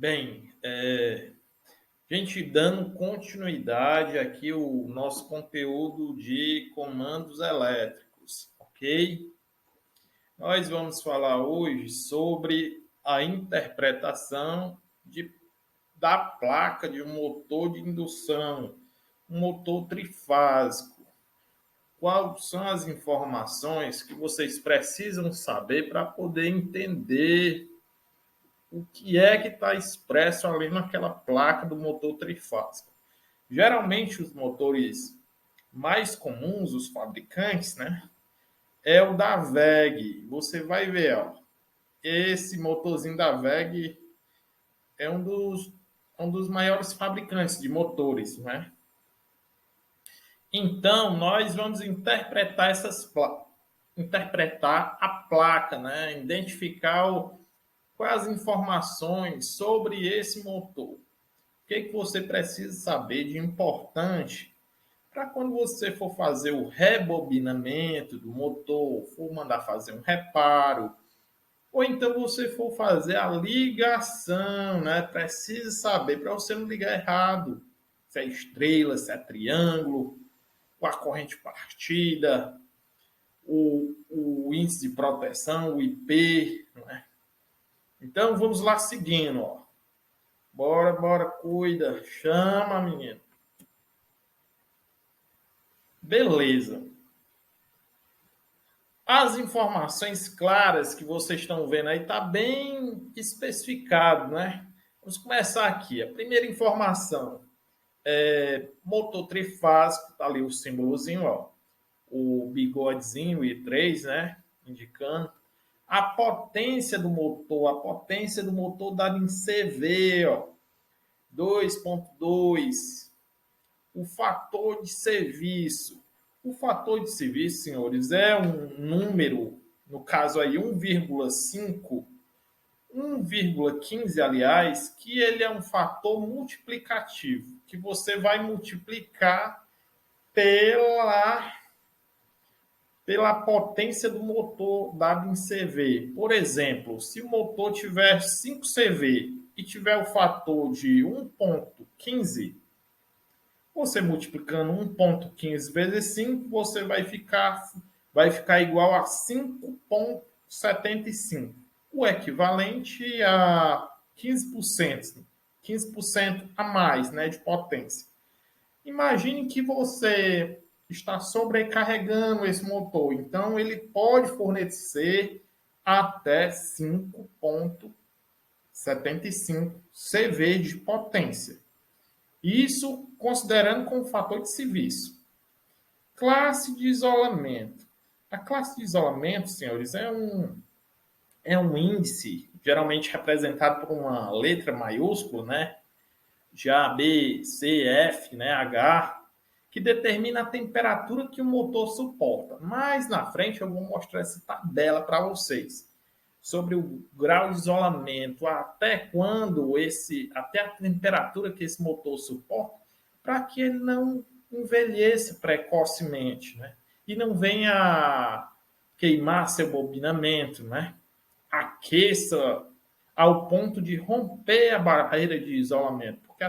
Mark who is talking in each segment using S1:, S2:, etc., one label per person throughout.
S1: Bem, gente, dando continuidade aqui o nosso conteúdo de comandos elétricos, ok? Nós vamos falar hoje sobre a interpretação da placa de um motor de indução, um motor trifásico. Quais são as informações que vocês precisam saber para poder entender o que é que está expresso ali naquela placa do motor trifásico? Geralmente, os motores mais comuns, os fabricantes, né? É o da WEG. Você vai ver, ó, esse motorzinho da WEG é um dos maiores fabricantes de motores, né? Então, nós vamos interpretar a placa, né? Identificar quais as informações sobre esse motor. O que você precisa saber de importante para quando você for fazer o rebobinamento do motor, for mandar fazer um reparo, ou então você for fazer a ligação, né? Precisa saber para você não ligar errado. Se é estrela, se é triângulo, com a corrente partida, o índice de proteção, o IP, né? Então vamos lá seguindo, ó. Bora, cuida, chama, menino. Beleza. As informações claras que vocês estão vendo aí tá bem especificado, né? Vamos começar aqui. A primeira informação é motor trifásico, tá ali o símbolozinho, ó. O bigodezinho, o I3, né? Indicando. A potência do motor dada em CV, ó. 2.2. O fator de serviço. O fator de serviço, senhores, é um número, no caso aí 1,5, 1,15, aliás, que ele é um fator multiplicativo, que você vai multiplicar pela potência do motor dado em CV. Por exemplo, se o motor tiver 5 CV e tiver o fator de 1,15, você multiplicando 1,15 vezes 5, você vai ficar igual a 5,75. O equivalente a 15%. 15% a mais, né, de potência. Imagine que você está sobrecarregando esse motor. Então, ele pode fornecer até 5,75 CV de potência. Isso considerando como fator de serviço. Classe de isolamento. A classe de isolamento, senhores, é um índice geralmente representado por uma letra maiúscula, né? Já B, C, F, né? H, que determina a temperatura que o motor suporta. Mais na frente eu vou mostrar essa tabela para vocês sobre o grau de isolamento, até a temperatura que esse motor suporta, para que ele não envelheça precocemente, né? E não venha queimar seu bobinamento, né? Aqueça ao ponto de romper a barreira de isolamento, porque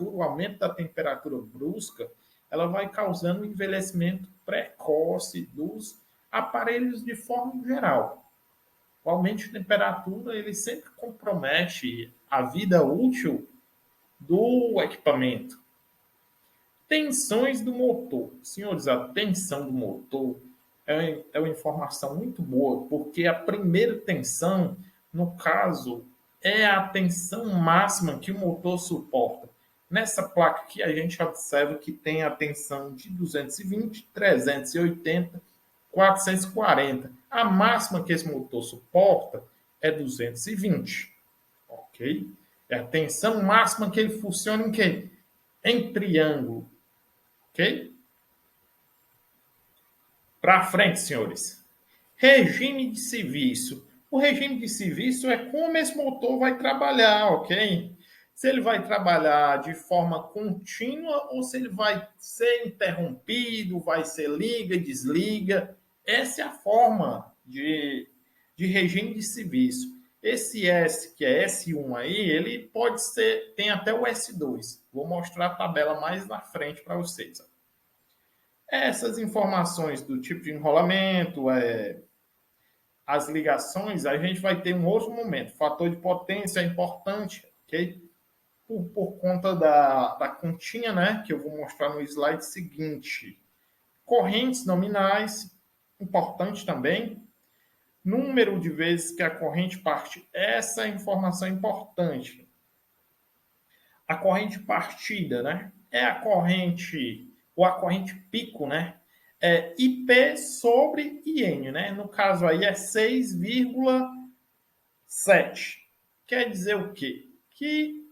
S1: o aumento da temperatura brusca, ela vai causando um envelhecimento precoce dos aparelhos de forma geral. O aumento de temperatura, ele sempre compromete a vida útil do equipamento. Tensões do motor. Senhores, a tensão do motor é uma informação muito boa, porque a primeira tensão, no caso, é a tensão máxima que o motor suporta. Nessa placa aqui, a gente observa que tem a tensão de 220, 380, 440. A máxima que esse motor suporta é 220. Ok? É a tensão máxima que ele funciona em quê? Em triângulo. Ok? Para frente, senhores. Regime de serviço. O regime de serviço é como esse motor vai trabalhar, ok? Se ele vai trabalhar de forma contínua ou se ele vai ser interrompido, vai ser liga, desliga. Essa é a forma de regime de serviço. Esse S, que é S1 aí, ele pode ser, tem até o S2. Vou mostrar a tabela mais na frente para vocês. Essas informações do tipo de enrolamento, as ligações, a gente vai ter um outro momento. O fator de potência é importante, ok? Por conta da continha, né? Que eu vou mostrar no slide seguinte. Correntes nominais, importante também. Número de vezes que a corrente parte. Essa é a informação importante. A corrente partida, né? É a corrente, ou a corrente pico, né? É IP sobre IN, né? No caso aí é 6,7. Quer dizer o quê? Que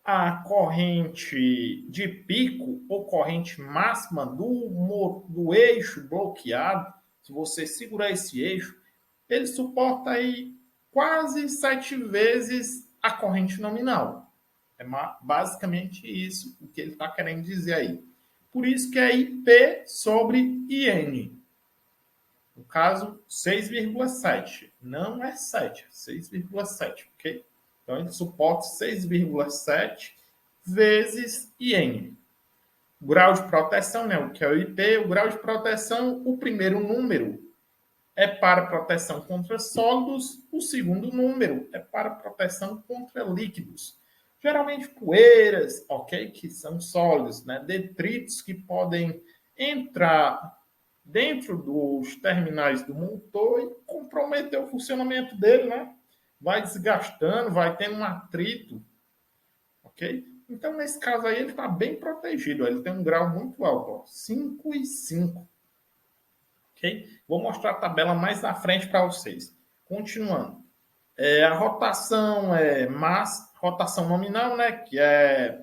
S1: a corrente de pico ou corrente máxima do eixo bloqueado, se você segurar esse eixo, ele suporta aí quase 7 vezes a corrente nominal. É basicamente isso o que ele está querendo dizer aí. Por isso que é IP sobre IN. No caso, 6,7. Não é 7, é 6,7, ok? Então, ele suporta 6,7 vezes IN. O grau de proteção, né? O que é o IP? O grau de proteção, o primeiro número é para proteção contra sólidos, o segundo número é para proteção contra líquidos. Geralmente poeiras, ok? Que são sólidos, né? Detritos que podem entrar dentro dos terminais do motor e comprometer o funcionamento dele, né? Vai desgastando, vai tendo um atrito, ok? Então, nesse caso aí, ele está bem protegido. Ele tem um grau muito alto, ó, 5 e 5. Okay? Vou mostrar a tabela mais na frente para vocês. Continuando. A rotação é rotação nominal, né? Que é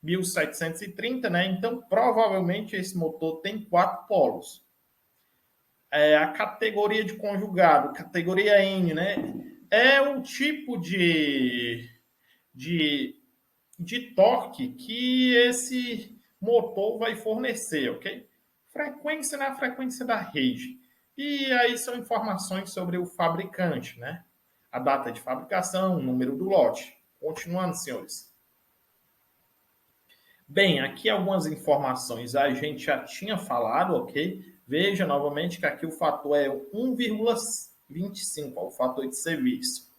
S1: 1730, né? Então, provavelmente, esse motor tem 4 polos. A categoria de conjugado, categoria N, né? É o tipo de torque que esse motor vai fornecer, ok? Frequência na frequência da rede. E aí são informações sobre o fabricante, né? A data de fabricação, o número do lote. Continuando, senhores. Bem, aqui algumas informações a gente já tinha falado, ok? Veja novamente que aqui o fator é 1,25, o fator de serviço.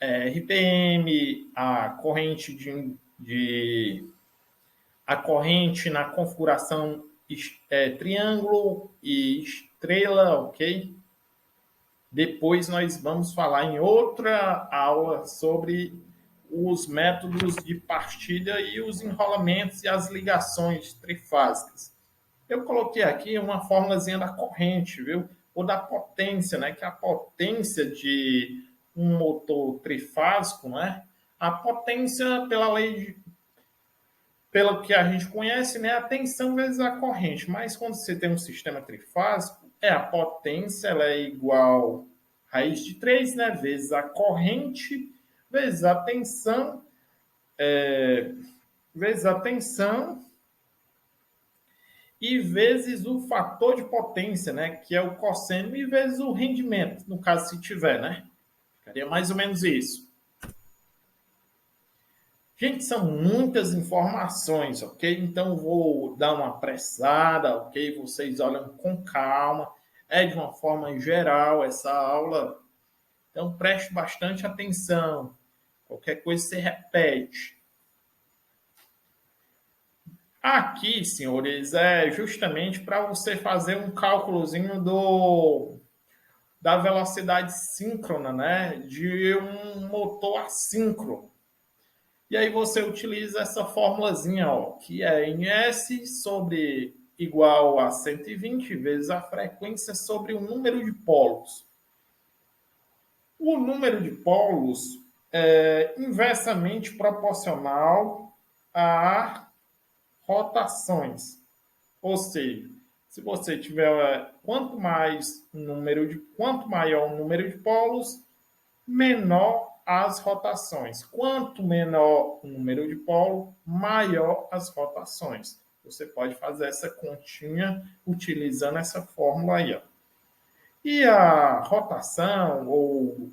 S1: RPM, a corrente a corrente na configuração triângulo e estrela, ok? Depois nós vamos falar em outra aula sobre os métodos de partilha e os enrolamentos e as ligações trifásicas. Eu coloquei aqui uma formulazinha da corrente, viu? Ou da potência, né? Que é a potência de um motor trifásico, né? A potência, pelo que a gente conhece, né? A tensão vezes a corrente. Mas quando você tem um sistema trifásico, a potência ela é igual a raiz de 3, né? Vezes a corrente, vezes a tensão, vezes a tensão e vezes o fator de potência, né, que é o cosseno, e vezes o rendimento, no caso se tiver, né? Ficaria mais ou menos isso. Gente, são muitas informações, ok? Então vou dar uma apressada, ok? Vocês olham com calma. É de uma forma geral essa aula. Então preste bastante atenção. Qualquer coisa você repete. Aqui, senhores, é justamente para você fazer um cálculozinho da velocidade síncrona, né, de um motor assíncrono. E aí você utiliza essa formulazinha, ó, que é NS sobre igual a 120 vezes a frequência sobre o número de polos. O número de polos é inversamente proporcional a rotações. Ou seja, se você tiver quanto maior o número de polos, menor as rotações. Quanto menor o número de polos, maior as rotações. Você pode fazer essa continha utilizando essa fórmula aí, ó. E a rotação ou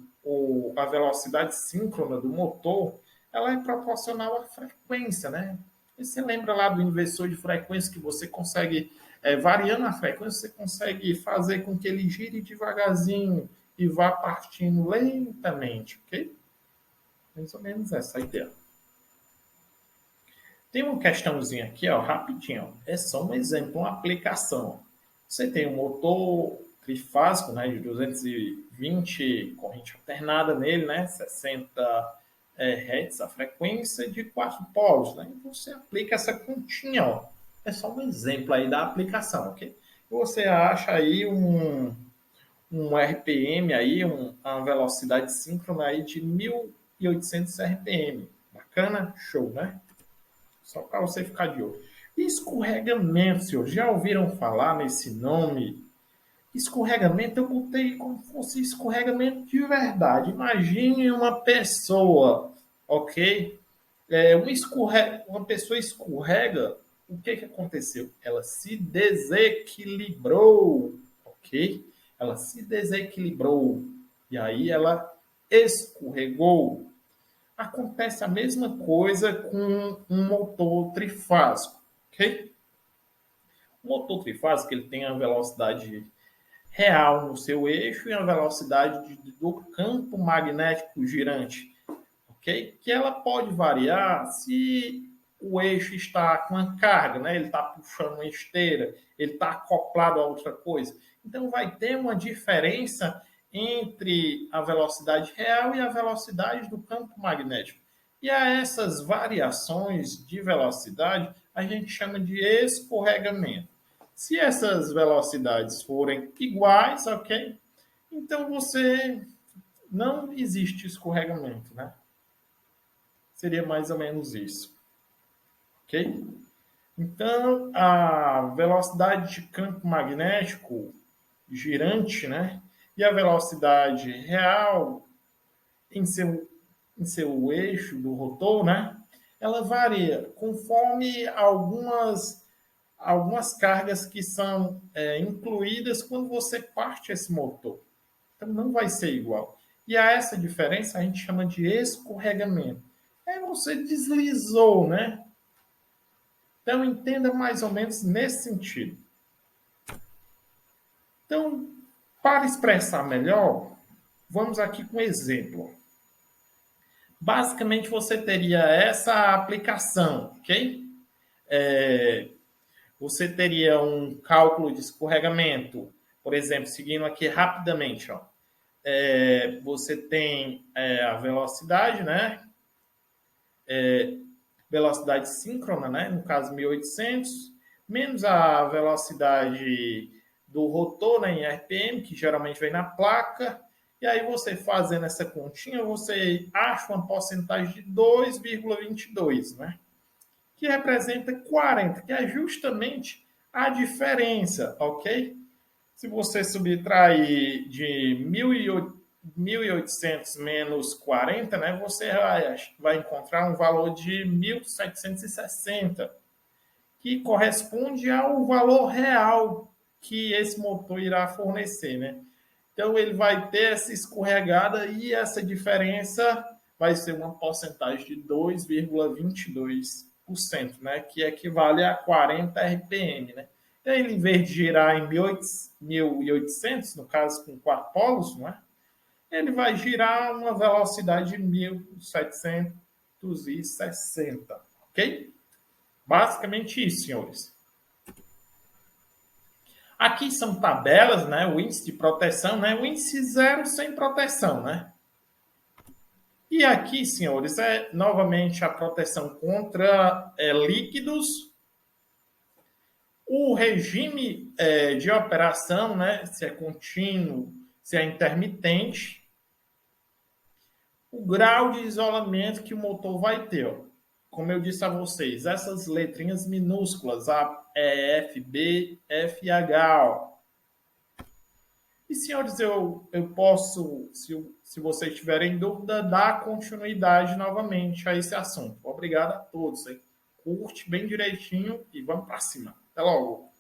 S1: a velocidade síncrona do motor, ela é proporcional à frequência, né? E você lembra lá do inversor de frequência que você consegue, variando a frequência, você consegue fazer com que ele gire devagarzinho e vá partindo lentamente, ok? Mais ou menos essa a ideia. Tem uma questãozinha aqui, ó, rapidinho. É só um exemplo, uma aplicação. Você tem um motor trifásico, né, de 220 corrente alternada nele, né, 60 Hz a frequência de 4 polos, né? E você aplica essa continha, ó. É só um exemplo aí da aplicação, ok? Você acha aí um RPM aí, uma velocidade síncrona aí de 1.800 RPM. Bacana? Show, né? Só para você ficar de olho. Escorregamento, senhor. Já ouviram falar nesse nome? Escorregamento, eu botei como se fosse escorregamento de verdade. Imagine uma pessoa, ok? Uma pessoa escorrega, o que que aconteceu? Ela se desequilibrou, ok? Ela se desequilibrou. E aí ela escorregou. Acontece a mesma coisa com um motor trifásico, ok? O motor trifásico ele tem a velocidade real no seu eixo e a velocidade do campo magnético girante, ok? Que ela pode variar se o eixo está com a carga, né? Ele está puxando uma esteira, ele está acoplado a outra coisa. Então vai ter uma diferença entre a velocidade real e a velocidade do campo magnético. E a essas variações de velocidade a gente chama de escorregamento. Se essas velocidades forem iguais, ok? Então você não existe escorregamento, né? Seria mais ou menos isso, ok? Então a velocidade de campo magnético girante, né? E a velocidade real em seu eixo do rotor, né? Ela varia conforme algumas cargas que são incluídas quando você parte esse motor. Então não vai ser igual. E a essa diferença a gente chama de escorregamento. É você deslizou, né? Então entenda mais ou menos nesse sentido. Então, para expressar melhor, vamos aqui com um exemplo. Basicamente você teria essa aplicação, ok? Você teria um cálculo de escorregamento, por exemplo, seguindo aqui rapidamente, ó. Você tem a velocidade, né? Velocidade síncrona, né? No caso 1.800, menos a velocidade do rotor, né, em RPM, que geralmente vem na placa. E aí você fazendo essa continha, você acha uma porcentagem de 2,22, né? Que representa 40, que é justamente a diferença, ok? Se você subtrair de 1.800 menos 40, né, você vai encontrar um valor de 1.760, que corresponde ao valor real que esse motor irá fornecer, né? Então ele vai ter essa escorregada e essa diferença vai ser uma porcentagem de 2,22%, né? Que equivale a 40 RPM, né? Então, ele, em vez de girar em 1.800, no caso com 4 polos, não é? Ele vai girar uma velocidade de 1.760, ok? Basicamente isso, senhores. Aqui são tabelas, né? O índice de proteção, né? O índice zero sem proteção, né? E aqui, senhores, é novamente a proteção contra líquidos, o regime de operação, né? Se é contínuo, se é intermitente, o grau de isolamento que o motor vai ter. Ó. Como eu disse a vocês, essas letrinhas minúsculas, A, E, F, B, F, H, ó. E, senhores, eu posso, se vocês tiverem dúvida, dar continuidade novamente a esse assunto. Obrigado a todos. Hein? Curte bem direitinho e vamos para cima. Até logo.